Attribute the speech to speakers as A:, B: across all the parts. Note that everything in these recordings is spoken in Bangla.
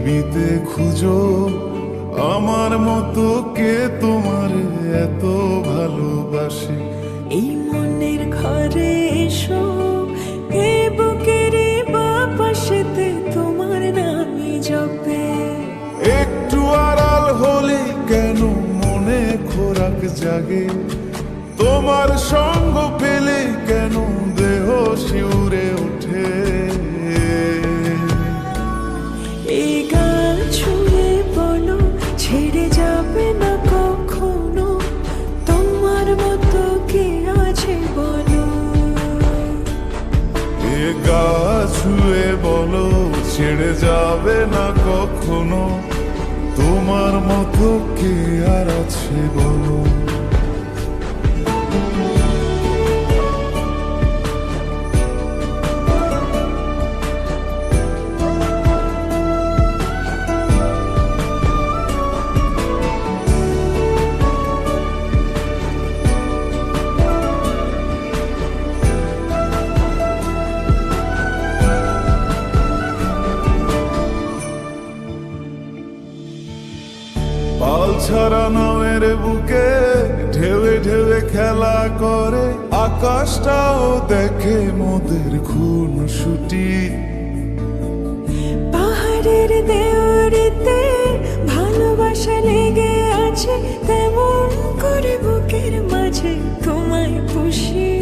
A: পৃথিবীতে খুঁজো আমার মতো কে তোমার এত ভালোবাসে।
B: এই মনের ঘরে এসো, এ বুকের বাপাশেতে তোমার নামই জপে।
A: একটু আড়াল হলে কেন মনে খোরাক জাগে, তোমার সঙ্গ পেলে কেন দেহ শিউরে ওঠে।
B: এই গান ছুঁয়ে বলো ছেড়ে যাবে না কখনো, তোমার মতো কে আছে বলো।
A: এ গা ছুঁয়ে বলো ছেড়ে যাবে না কখনো, তোমার মতো কে আর আছে বলো। পাল ছাড়া নামের বুকে ঢেউে ঢেউে খেলা করে, আকাশটাও দেখে মোদের খুন ছুটি।
B: পাহাড়ের দেওয়ারিতে ভালোবাসা লেগে আছে, তেমন করে বুকের মাঝে তোমায় পুষি।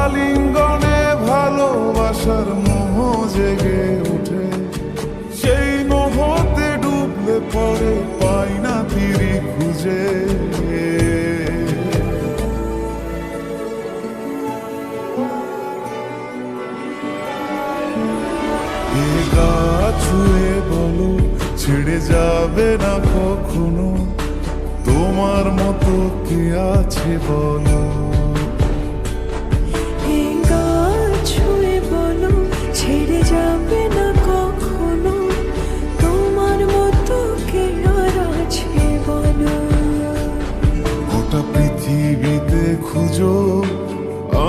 A: আলিঙ্গনে ভালোবাসার মোহ জেগে ওঠে, সেই মোহতে ডুবলে পরে পাই না তীরে খুঁজে। এ গা ছুঁয়ে বলো ছেড়ে যাবে না কখনো, তোমার মতো কে আছে বলো।
B: এই গান ছুঁয়ে বলো ছেড়ে যাবে না কখনো, তোমার মতো কে আর আছে বলো।
A: গোটা পৃথিবীতে খুঁজো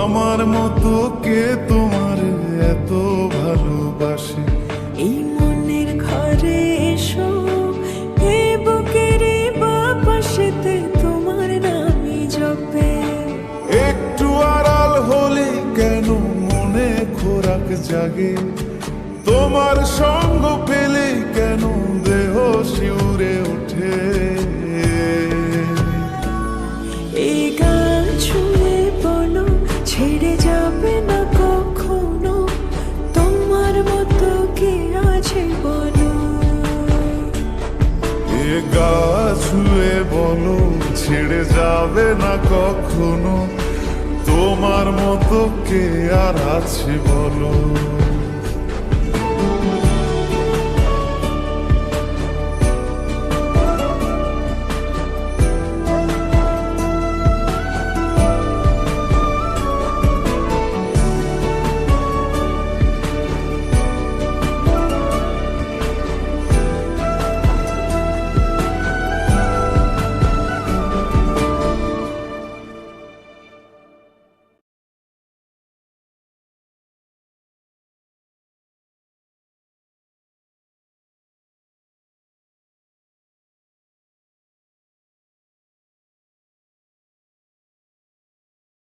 A: আমার মতো কে তোমার এত ভালোবাসে।
B: এই মনের ঘরে এসো, এ বুকের বাপাশেতে তোমার নামই জপে।
A: একটু আড়াল হলে কেন মনে খোরাক জাগে, তোমার সঙ্গ পেলে কেন দেহ শিউরে ওঠে।
B: এই গান ছুঁয়ে বলো ছেড়ে যাবে না কখনো, তোমার মতো কে আছে বলো।
A: এ গা ছুঁয়ে বলো ছেড়ে যাবে না কখনো, তোমার মতো কে আর আছে বলো।